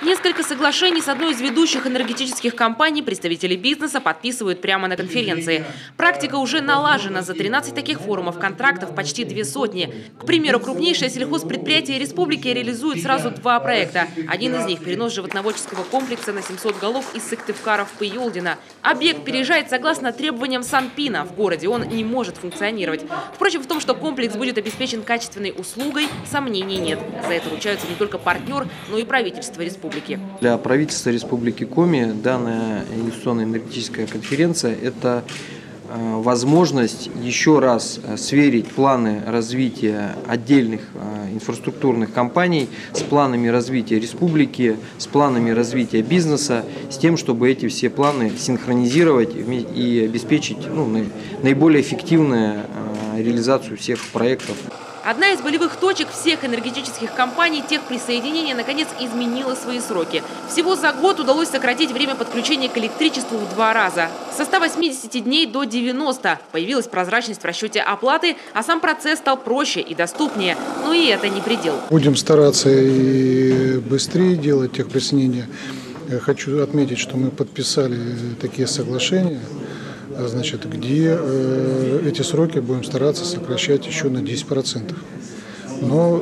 Несколько соглашений с одной из ведущих энергетических компаний представители бизнеса подписывают прямо на конференции. Практика уже налажена. За 13 таких форумов контрактов почти 200. К примеру, крупнейшее сельхозпредприятие республики реализует сразу 2 проекта. Один из них – перенос животноводческого комплекса на 700 голов из Сыктывкара в Пойолдино. Объект переезжает согласно требованиям Санпина. В городе он не может функционировать. Впрочем, в том, что комплекс будет обеспечен качественной услугой, сомнений нет. За это ручаются не только партнер, но и правительство республики. Для правительства Республики Коми данная инвестиционная энергетическая конференция – это возможность еще раз сверить планы развития отдельных инфраструктурных компаний с планами развития республики, с планами развития бизнеса, с тем, чтобы эти все планы синхронизировать и обеспечить наиболее эффективную реализацию всех проектов. Одна из болевых точек всех энергетических компаний техприсоединения наконец изменила свои сроки. Всего за год удалось сократить время подключения к электричеству в 2 раза. Со 180 дней до 90. Появилась прозрачность в расчете оплаты, а сам процесс стал проще и доступнее. Но и это не предел. Будем стараться и быстрее делать техприсоединение. Хочу отметить, что мы подписали такие соглашения, где эти сроки будем стараться сокращать еще на 10%. Но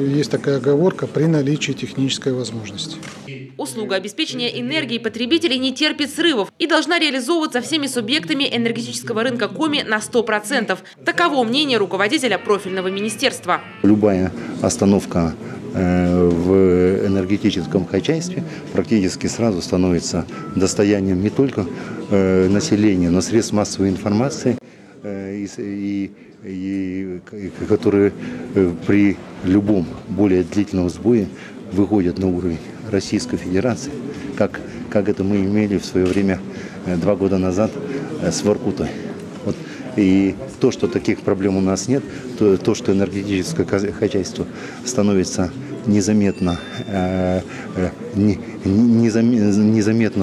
есть такая оговорка при наличии технической возможности. Услуга обеспечения энергией потребителей не терпит срывов и должна реализовываться всеми субъектами энергетического рынка Коми на 100%. Таково мнение руководителя профильного министерства. Любая остановка в энергетическом хозяйстве практически сразу становится достоянием не только населения, но средств массовой информации, которые при любом более длительном сбое выходят на уровень Российской Федерации, как это мы имели в свое время 2 года назад с Воркутой. И то, что таких проблем у нас нет, то, что энергетическое хозяйство становится незаметно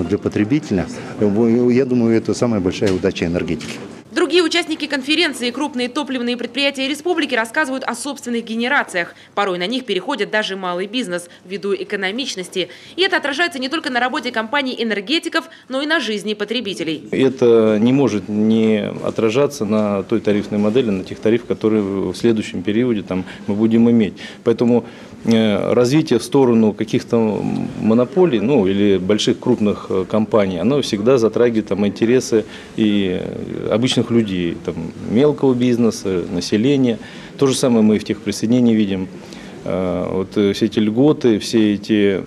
для потребителя, я думаю, это самая большая удача энергетики. Другие участники конференции, крупные топливные предприятия республики, рассказывают о собственных генерациях. Порой на них переходит даже малый бизнес ввиду экономичности. И это отражается не только на работе компаний-энергетиков, но и на жизни потребителей. Это не может не отражаться на той тарифной модели, на тех тарифах, которые в следующем периоде мы будем иметь. Поэтому развитие в сторону каких-то монополий, или больших крупных компаний, оно всегда затрагивает интересы и обычных людей, мелкого бизнеса, населения. То же самое мы и в техприсоединении видим. Все эти льготы, все эти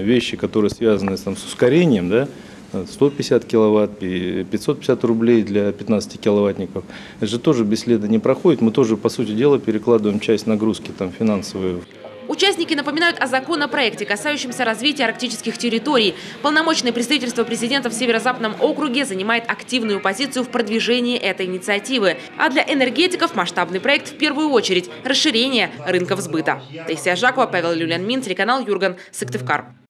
вещи, которые связаны с ускорением, 150 киловатт, 550 рублей для 15 киловаттников, это же тоже бесследно не проходит. Мы тоже, по сути дела, перекладываем часть нагрузки финансовой. Участники напоминают о законопроекте, касающемся развития арктических территорий. Полномочное представительство президента в Северо-Западном округе занимает активную позицию в продвижении этой инициативы. А для энергетиков масштабный проект в первую очередь – расширение рынков сбыта. Таисия Жакова, Павел Люлянмин, телеканал Юрган, Сыктывкар.